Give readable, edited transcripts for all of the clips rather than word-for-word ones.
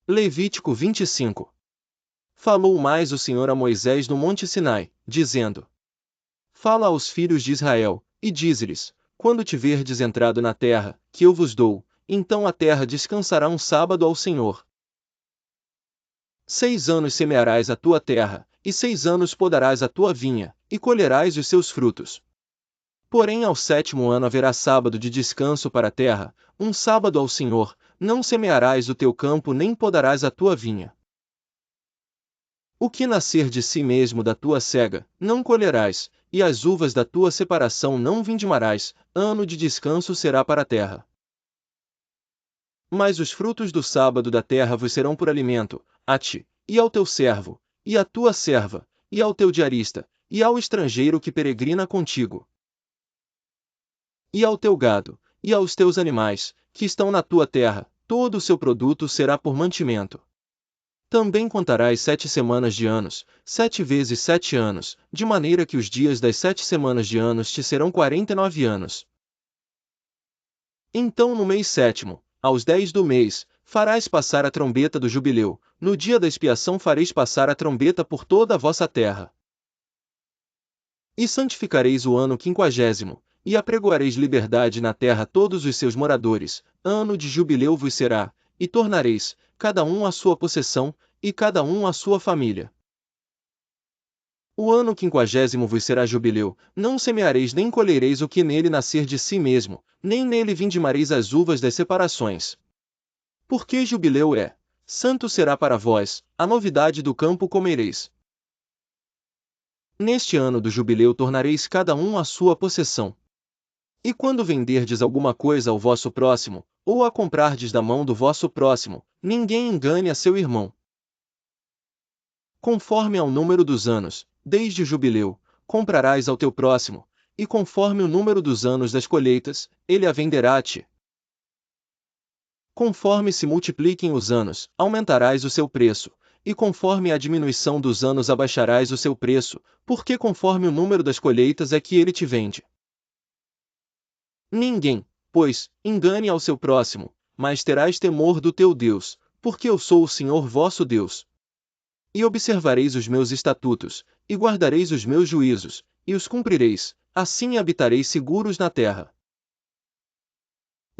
Levítico 25. Falou mais o Senhor a Moisés no monte Sinai, dizendo: Fala aos filhos de Israel, e dize-lhes: quando tiverdes entrado na terra, que eu vos dou, então a terra descansará um sábado ao Senhor. 6 anos semearás a tua terra, e 6 anos podarás a tua vinha, e colherás os seus frutos. Porém ao 7º ano haverá sábado de descanso para a terra, um sábado ao Senhor, não semearás o teu campo nem podarás a tua vinha. O que nascer de si mesmo da tua cega, não colherás, e as uvas da tua separação não vindimarás, ano de descanso será para a terra. Mas os frutos do sábado da terra vos serão por alimento, a ti, e ao teu servo, e à tua serva, e ao teu diarista, e ao estrangeiro que peregrina contigo, e ao teu gado, e aos teus animais, que estão na tua terra, todo o seu produto será por mantimento. Também contarás 7 semanas de anos, 7 vezes 7 anos, de maneira que os dias das 7 semanas de anos te serão 49 anos. Então no mês 7º, aos 10 do mês, farás passar a trombeta do jubileu, no dia da expiação fareis passar a trombeta por toda a vossa terra. E santificareis o ano 50º, e apregoareis liberdade na terra a todos os seus moradores, ano de jubileu vos será, e tornareis, cada um a sua possessão, e cada um a sua família. O ano 50º vos será jubileu, não semeareis nem colhereis o que nele nascer de si mesmo, nem nele vindimareis as uvas das separações. Porque jubileu é, santo será para vós, a novidade do campo comereis. Neste ano do jubileu tornareis cada um a sua possessão. E quando venderdes alguma coisa ao vosso próximo, ou a comprardes da mão do vosso próximo, ninguém engane a seu irmão. Conforme ao número dos anos, desde o jubileu, comprarás ao teu próximo, e conforme o número dos anos das colheitas, ele a venderá a ti. Conforme se multipliquem os anos, aumentarás o seu preço, e conforme a diminuição dos anos abaixarás o seu preço, porque conforme o número das colheitas é que ele te vende. Ninguém, pois, engane ao seu próximo, mas terás temor do teu Deus, porque eu sou o Senhor vosso Deus. E observareis os meus estatutos, e guardareis os meus juízos, e os cumprireis, assim habitareis seguros na terra.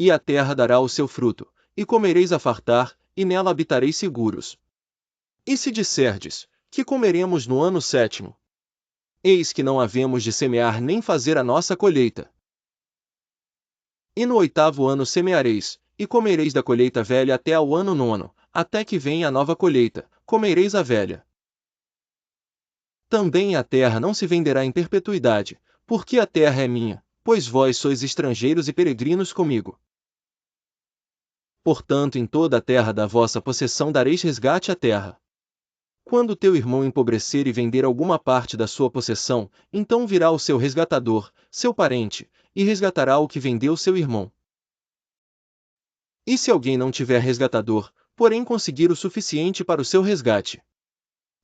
E a terra dará o seu fruto, e comereis a fartar, e nela habitareis seguros. E se disserdes, que comeremos no ano 7º? Eis que não havemos de semear nem fazer a nossa colheita. E no 8º ano semeareis, e comereis da colheita velha até ao ano 9º, até que venha a nova colheita, comereis a velha. Também a terra não se venderá em perpetuidade, porque a terra é minha, pois vós sois estrangeiros e peregrinos comigo. Portanto em toda a terra da vossa possessão dareis resgate à terra. Quando teu irmão empobrecer e vender alguma parte da sua possessão, então virá o seu resgatador, seu parente, e resgatará o que vendeu seu irmão. E se alguém não tiver resgatador, porém conseguir o suficiente para o seu resgate,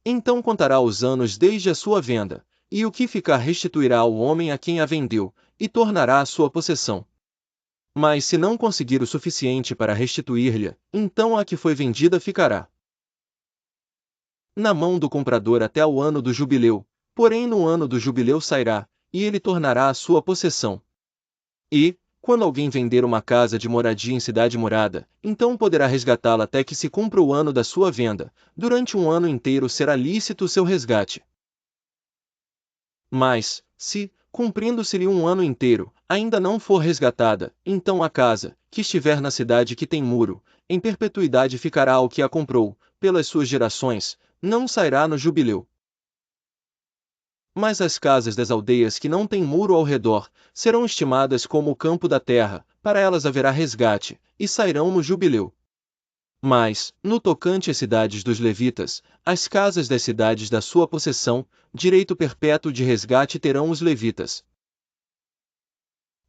então contará os anos desde a sua venda, e o que ficar restituirá ao homem a quem a vendeu, e tornará a sua possessão. Mas se não conseguir o suficiente para restituir-lhe, então a que foi vendida ficará na mão do comprador até o ano do jubileu, porém no ano do jubileu sairá, e ele tornará a sua possessão. E, quando alguém vender uma casa de moradia em cidade morada, então poderá resgatá-la até que se cumpra o ano da sua venda, durante um ano inteiro será lícito o seu resgate. Mas, se, cumprindo-se-lhe um ano inteiro, ainda não for resgatada, então a casa, que estiver na cidade que tem muro, em perpetuidade ficará ao que a comprou, pelas suas gerações, não sairá no jubileu. Mas as casas das aldeias que não têm muro ao redor, serão estimadas como o campo da terra, para elas haverá resgate, e sairão no jubileu. Mas, no tocante às cidades dos levitas, as casas das cidades da sua possessão, direito perpétuo de resgate terão os levitas.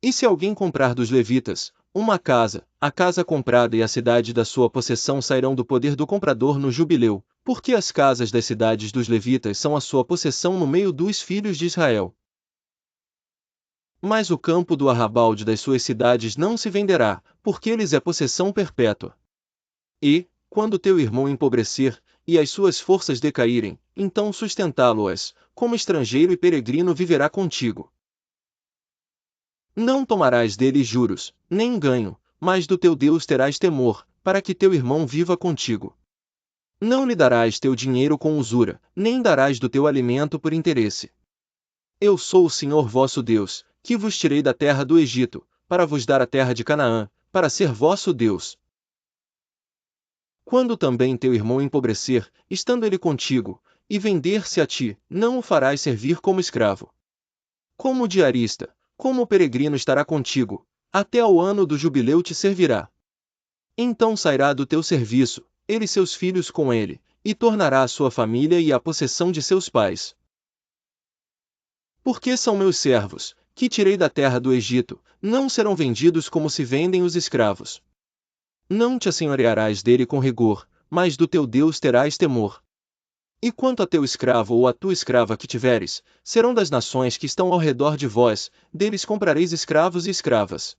E se alguém comprar dos levitas uma casa, a casa comprada e a cidade da sua possessão sairão do poder do comprador no jubileu, porque as casas das cidades dos levitas são a sua possessão no meio dos filhos de Israel. Mas o campo do arrabalde das suas cidades não se venderá, porque lhes é possessão perpétua. E, quando teu irmão empobrecer, e as suas forças decaírem, então sustentá-lo-ás, como estrangeiro e peregrino viverá contigo. Não tomarás dele juros, nem ganho, mas do teu Deus terás temor, para que teu irmão viva contigo. Não lhe darás teu dinheiro com usura, nem darás do teu alimento por interesse. Eu sou o Senhor vosso Deus, que vos tirei da terra do Egito, para vos dar a terra de Canaã, para ser vosso Deus. Quando também teu irmão empobrecer, estando ele contigo, e vender-se a ti, não o farás servir como escravo. Como diarista, como peregrino estará contigo, até ao ano do jubileu te servirá. Então sairá do teu serviço, ele e seus filhos com ele, e tornará a sua família e a possessão de seus pais. Porque são meus servos, que tirei da terra do Egito, não serão vendidos como se vendem os escravos. Não te assenhorearás dele com rigor, mas do teu Deus terás temor. E quanto a teu escravo ou a tua escrava que tiveres, serão das nações que estão ao redor de vós, deles comprareis escravos e escravas.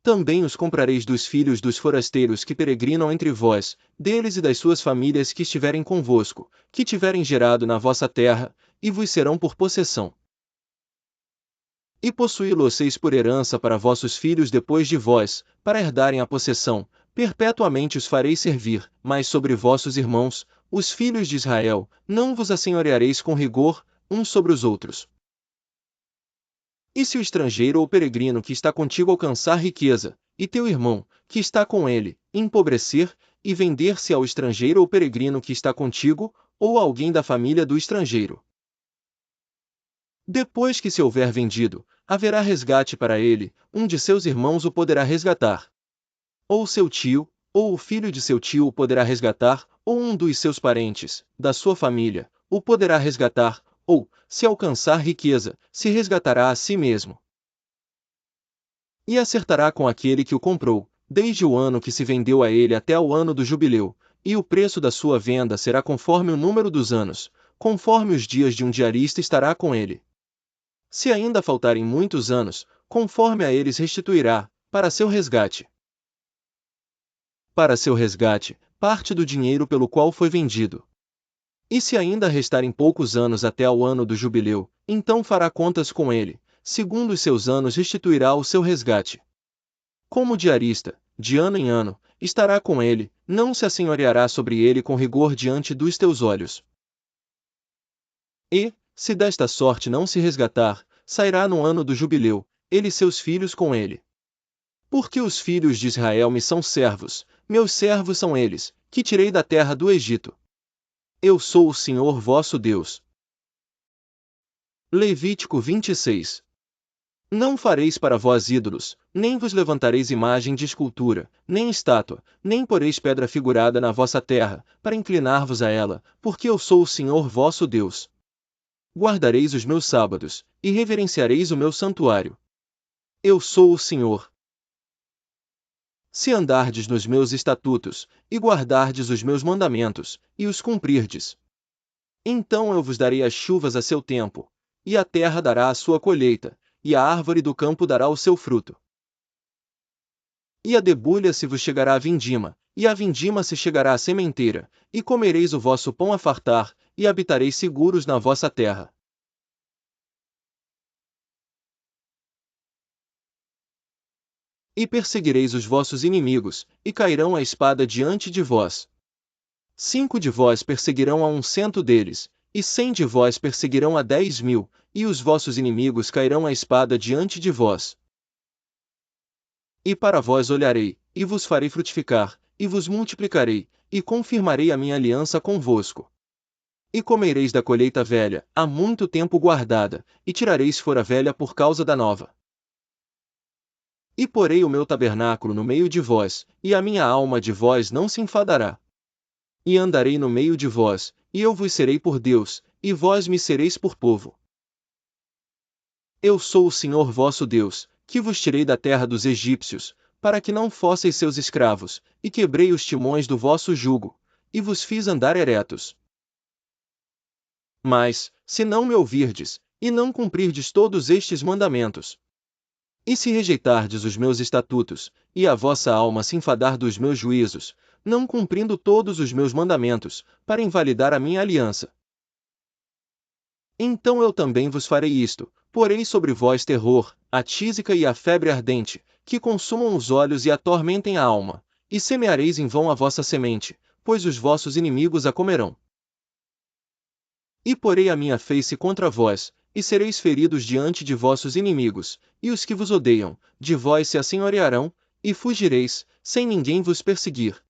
Também os comprareis dos filhos dos forasteiros que peregrinam entre vós, deles e das suas famílias que estiverem convosco, que tiverem gerado na vossa terra, e vos serão por possessão. E possuí-los-eis por herança para vossos filhos depois de vós, para herdarem a possessão, perpetuamente os fareis servir, mas sobre vossos irmãos, os filhos de Israel, não vos assenhoreareis com rigor, uns sobre os outros. E se o estrangeiro ou peregrino que está contigo alcançar riqueza, e teu irmão, que está com ele, empobrecer, e vender-se ao estrangeiro ou peregrino que está contigo, ou a alguém da família do estrangeiro. Depois que se houver vendido, haverá resgate para ele, um de seus irmãos o poderá resgatar. Ou seu tio, ou o filho de seu tio o poderá resgatar, ou um dos seus parentes, da sua família, o poderá resgatar, ou, se alcançar riqueza, se resgatará a si mesmo. E acertará com aquele que o comprou, desde o ano que se vendeu a ele até o ano do jubileu, e o preço da sua venda será conforme o número dos anos, conforme os dias de um diarista estará com ele. Se ainda faltarem muitos anos, conforme a eles restituirá, para seu resgate. Para seu resgate, parte do dinheiro pelo qual foi vendido. E se ainda restarem poucos anos até ao ano do jubileu, então fará contas com ele, segundo os seus anos restituirá o seu resgate. Como diarista, de ano em ano, estará com ele, não se assenhoreará sobre ele com rigor diante dos teus olhos. E, se desta sorte não se resgatar, sairá no ano do jubileu, ele e seus filhos com ele. Porque os filhos de Israel me são servos, meus servos são eles, que tirei da terra do Egito. Eu sou o Senhor vosso Deus. Levítico 26. Não fareis para vós ídolos, nem vos levantareis imagem de escultura, nem estátua, nem poreis pedra figurada na vossa terra, para inclinar-vos a ela, porque eu sou o Senhor vosso Deus. Guardareis os meus sábados, e reverenciareis o meu santuário. Eu sou o Senhor. Se andardes nos meus estatutos, e guardardes os meus mandamentos, e os cumprirdes, então eu vos darei as chuvas a seu tempo, e a terra dará a sua colheita, e a árvore do campo dará o seu fruto. E a debulha se vos chegará a vindima, e a vindima se chegará à sementeira, e comereis o vosso pão a fartar, e habitareis seguros na vossa terra. E perseguireis os vossos inimigos, e cairão a espada diante de vós. 5 de vós perseguirão a 100 deles, e 100 de vós perseguirão a 10.000, e os vossos inimigos cairão a espada diante de vós. E para vós olharei, e vos farei frutificar, e vos multiplicarei, e confirmarei a minha aliança convosco. E comereis da colheita velha, há muito tempo guardada, e tirareis fora velha por causa da nova. E porei o meu tabernáculo no meio de vós, e a minha alma de vós não se enfadará. E andarei no meio de vós, e eu vos serei por Deus, e vós me sereis por povo. Eu sou o Senhor vosso Deus, que vos tirei da terra dos egípcios, para que não fosseis seus escravos, e quebrei os timões do vosso jugo, e vos fiz andar eretos. Mas, se não me ouvirdes, e não cumprirdes todos estes mandamentos, E se rejeitardes os meus estatutos, e a vossa alma se enfadar dos meus juízos, não cumprindo todos os meus mandamentos, para invalidar a minha aliança, então eu também vos farei isto, porei sobre vós terror, a tísica e a febre ardente, que consumam os olhos e atormentem a alma, e semeareis em vão a vossa semente, pois os vossos inimigos a comerão. E porei a minha face contra vós, e sereis feridos diante de vossos inimigos, e os que vos odeiam, de vós se assenhorearão, e fugireis, sem ninguém vos perseguir.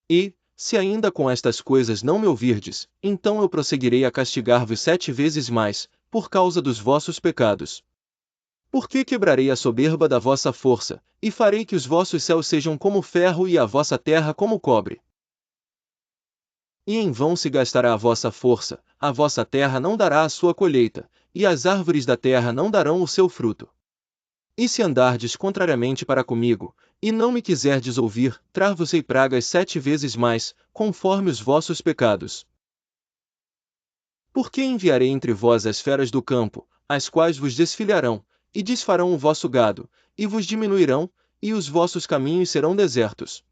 E, se ainda com estas coisas não me ouvirdes, então eu prosseguirei a castigar-vos 7 vezes mais, por causa dos vossos pecados. Porque quebrarei a soberba da vossa força, e farei que os vossos céus sejam como ferro e a vossa terra como cobre. E em vão se gastará a vossa terra não dará a sua colheita, e as árvores da terra não darão o seu fruto. E se andardes contrariamente para comigo, e não me quiserdes ouvir, trar-vos-ei pragas 7 vezes mais, conforme os vossos pecados. Porque enviarei entre vós as feras do campo, as quais vos desfilharão, e desfarão o vosso gado, e vos diminuirão, e os vossos caminhos serão desertos.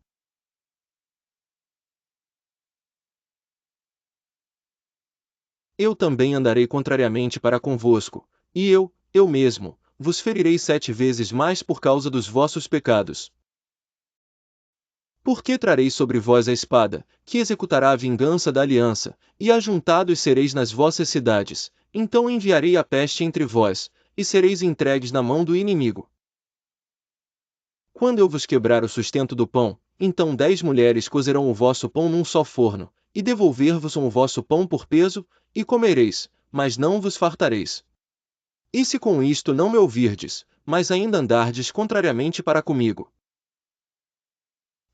Eu também andarei contrariamente para convosco, e eu mesmo, vos ferirei 7 vezes mais por causa dos vossos pecados. Porque trarei sobre vós a espada, que executará a vingança da aliança, e ajuntados sereis nas vossas cidades, então enviarei a peste entre vós, e sereis entregues na mão do inimigo. Quando eu vos quebrar o sustento do pão, então 10 mulheres cozerão o vosso pão num só forno, e devolver-vos o vosso pão por peso, e comereis, mas não vos fartareis. E se com isto não me ouvirdes, mas ainda andardes contrariamente para comigo,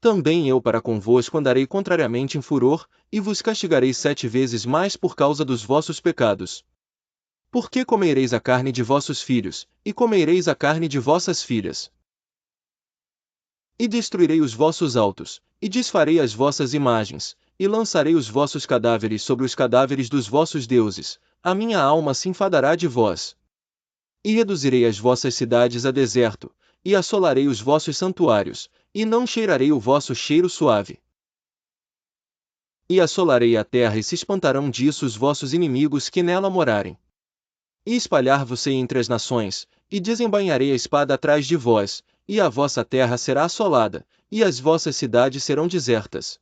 também eu para convosco andarei contrariamente em furor, e vos castigarei 7 vezes mais por causa dos vossos pecados. Porque comereis a carne de vossos filhos, e comereis a carne de vossas filhas. E destruirei os vossos altos, e desfarei as vossas imagens, e lançarei os vossos cadáveres sobre os cadáveres dos vossos deuses, a minha alma se enfadará de vós. E reduzirei as vossas cidades a deserto, e assolarei os vossos santuários, e não cheirarei o vosso cheiro suave. E assolarei a terra e se espantarão disso os vossos inimigos que nela morarem. E espalhar-vos-ei entre as nações, e desembainharei a espada atrás de vós, e a vossa terra será assolada, e as vossas cidades serão desertas.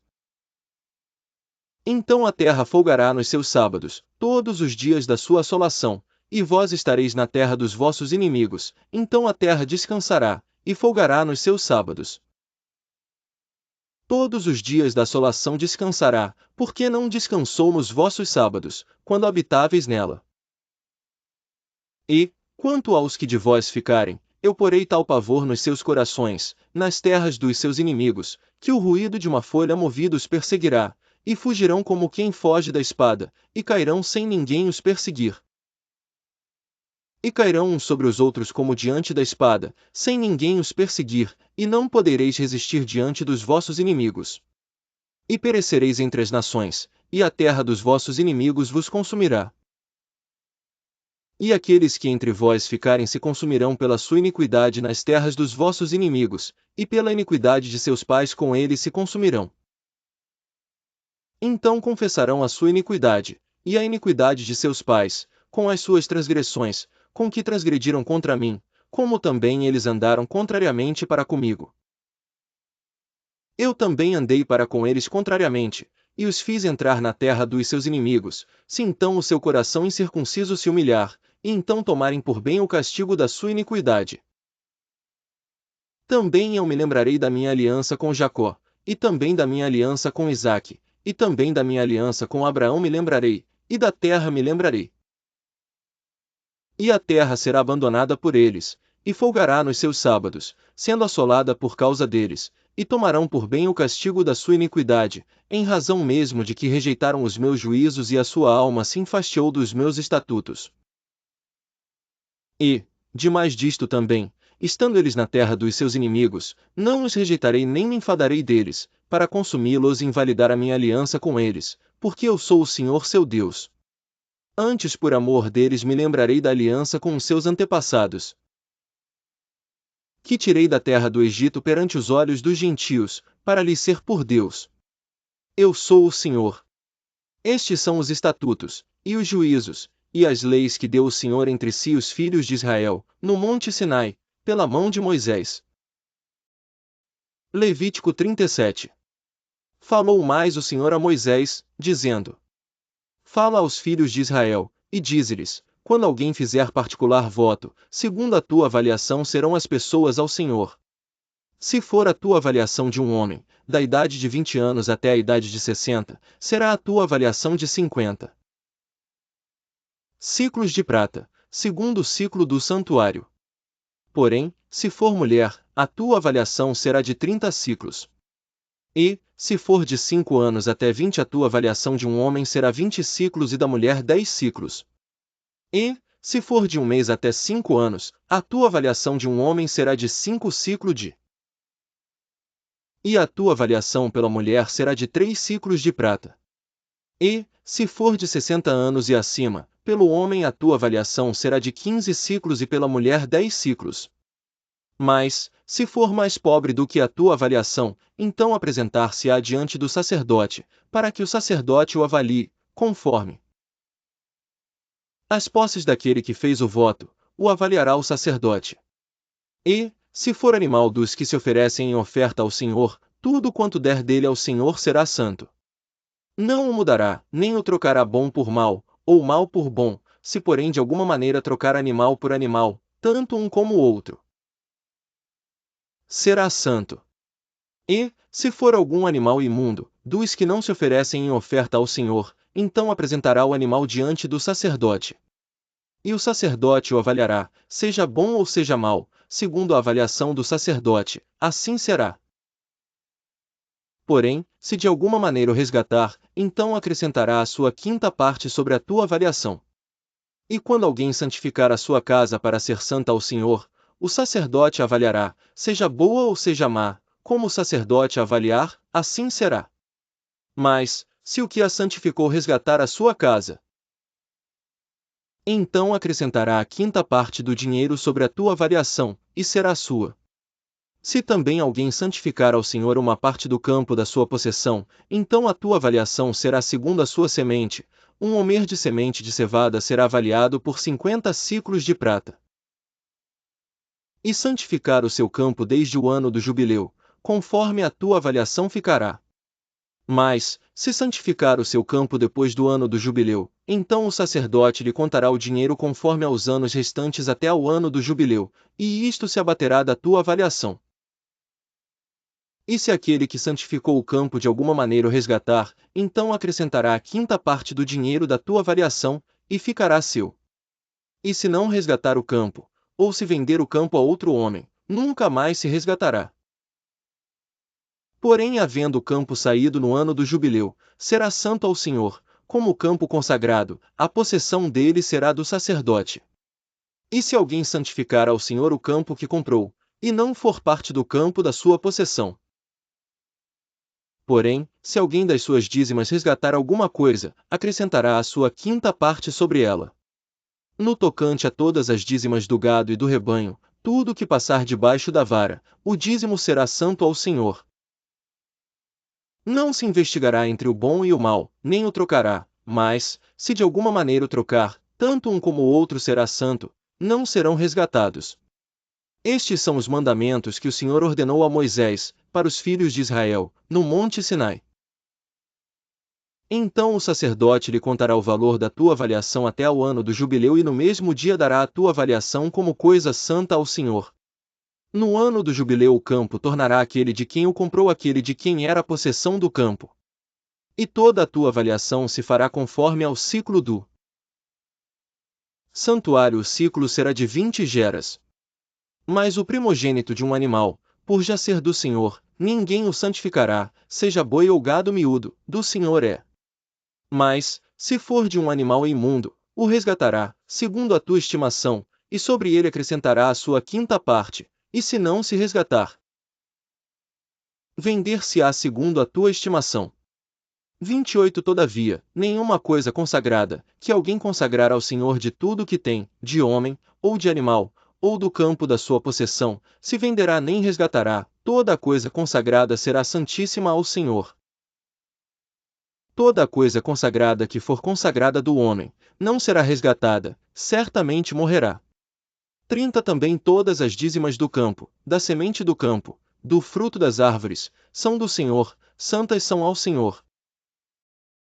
Então a terra folgará nos seus sábados, todos os dias da sua assolação, e vós estareis na terra dos vossos inimigos, então a terra descansará, e folgará nos seus sábados. Todos os dias da assolação descansará, porque não descansou nos vossos sábados, quando habitáveis nela. E, quanto aos que de vós ficarem, eu porei tal pavor nos seus corações, nas terras dos seus inimigos, que o ruído de uma folha movida os perseguirá, e fugirão como quem foge da espada, e cairão sem ninguém os perseguir. E cairão uns sobre os outros como diante da espada, sem ninguém os perseguir, e não podereis resistir diante dos vossos inimigos. E perecereis entre as nações, e a terra dos vossos inimigos vos consumirá. E aqueles que entre vós ficarem se consumirão pela sua iniquidade nas terras dos vossos inimigos, e pela iniquidade de seus pais com eles se consumirão. Então confessarão a sua iniquidade, e a iniquidade de seus pais, com as suas transgressões, com que transgrediram contra mim, como também eles andaram contrariamente para comigo. Eu também andei para com eles contrariamente, e os fiz entrar na terra dos seus inimigos, se então o seu coração incircunciso se humilhar, e então tomarem por bem o castigo da sua iniquidade. Também eu me lembrarei da minha aliança com Jacó, e também da minha aliança com Isaque, e também da minha aliança com Abraão me lembrarei, e da terra me lembrarei. E a terra será abandonada por eles, e folgará nos seus sábados, sendo assolada por causa deles, e tomarão por bem o castigo da sua iniquidade, em razão mesmo de que rejeitaram os meus juízos e a sua alma se enfastiou dos meus estatutos. E, demais disto também, estando eles na terra dos seus inimigos, não os rejeitarei nem me enfadarei deles, para consumi-los e invalidar a minha aliança com eles, porque eu sou o Senhor seu Deus. Antes por amor deles me lembrarei da aliança com os seus antepassados. que tirei da terra do Egito perante os olhos dos gentios, para lhes ser por Deus. Eu sou o Senhor. Estes são os estatutos, e os juízos, e as leis que deu o Senhor entre si os filhos de Israel, no monte Sinai, pela mão de Moisés. Levítico 37. Falou mais o Senhor a Moisés, dizendo: Fala aos filhos de Israel, e dize-lhes: quando alguém fizer particular voto, segundo a tua avaliação serão as pessoas ao Senhor. Se for a tua avaliação de um homem, da idade de 20 anos até a idade de 60, será a tua avaliação de 50 ciclos de prata, segundo o ciclo do santuário. Porém, se for mulher, a tua avaliação será de 30 ciclos. E, se for de 5 anos até 20, a tua avaliação de um homem será 20 ciclos e da mulher 10 ciclos. E, se for de um mês até 5 anos, a tua avaliação de um homem será de 5 ciclos de. E a tua avaliação pela mulher será de 3 ciclos de prata. E, se for de 60 anos e acima, pelo homem a tua avaliação será de 15 ciclos e pela mulher 10 ciclos. Mas, se for mais pobre do que a tua avaliação, então apresentar-se-á diante do sacerdote, para que o sacerdote o avalie, conforme as posses daquele que fez o voto, o avaliará o sacerdote. E, se for animal dos que se oferecem em oferta ao Senhor, tudo quanto der dele ao Senhor será santo. Não o mudará, nem o trocará bom por mal, ou mal por bom, se porém de alguma maneira trocar animal por animal, tanto um como o outro será santo. E, se for algum animal imundo, dos que não se oferecem em oferta ao Senhor, então apresentará o animal diante do sacerdote. E o sacerdote o avaliará, seja bom ou seja mau, segundo a avaliação do sacerdote, assim será. Porém, se de alguma maneira o resgatar, então acrescentará a sua quinta parte sobre a tua avaliação. E quando alguém santificar a sua casa para ser santa ao Senhor, o sacerdote avaliará, seja boa ou seja má, como o sacerdote avaliar, assim será. Mas, se o que a santificou resgatar a sua casa, então acrescentará a quinta parte do dinheiro sobre a tua avaliação, e será sua. Se também alguém santificar ao Senhor uma parte do campo da sua possessão, então a tua avaliação será segundo a sua semente, um homer de semente de cevada será avaliado por 50 ciclos de prata. E santificar o seu campo desde o ano do jubileu, conforme a tua avaliação ficará. Mas, se santificar o seu campo depois do ano do jubileu, então o sacerdote lhe contará o dinheiro conforme aos anos restantes até ao ano do jubileu, e isto se abaterá da tua avaliação. E se aquele que santificou o campo de alguma maneira o resgatar, então acrescentará a quinta parte do dinheiro da tua avaliação, e ficará seu. E se não resgatar o campo, ou se vender o campo a outro homem, nunca mais se resgatará. Porém, havendo o campo saído no ano do jubileu, será santo ao Senhor, como o campo consagrado, a possessão dele será do sacerdote. E se alguém santificar ao Senhor o campo que comprou, e não for parte do campo da sua possessão, porém, se alguém das suas dízimas resgatar alguma coisa, acrescentará a sua quinta parte sobre ela. No tocante a todas as dízimas do gado e do rebanho, tudo que passar debaixo da vara, o dízimo será santo ao Senhor. Não se investigará entre o bom e o mal, nem o trocará, mas, se de alguma maneira o trocar, tanto um como o outro será santo, não serão resgatados. Estes são os mandamentos que o Senhor ordenou a Moisés, para os filhos de Israel, no monte Sinai. Então o sacerdote lhe contará o valor da tua avaliação até ao ano do jubileu e no mesmo dia dará a tua avaliação como coisa santa ao Senhor. No ano do jubileu o campo tornará aquele de quem o comprou aquele de quem era a possessão do campo. E toda a tua avaliação se fará conforme ao ciclo do santuário. O ciclo será de 20 geras. Mas o primogênito de um animal, por já ser do Senhor, ninguém o santificará, seja boi ou gado miúdo, do Senhor é. Mas, se for de um animal imundo, o resgatará, segundo a tua estimação, e sobre ele acrescentará a sua quinta parte, e se não se resgatar, vender-se-á segundo a tua estimação. 28 Todavia, nenhuma coisa consagrada, que alguém consagrar ao Senhor de tudo o que tem, de homem, ou de animal, ou do campo da sua possessão, se venderá nem resgatará, toda a coisa consagrada será santíssima ao Senhor. Toda a coisa consagrada que for consagrada do homem, não será resgatada, certamente morrerá. 30 Também todas as dízimas do campo, da semente do campo, do fruto das árvores, são do Senhor, santas são ao Senhor.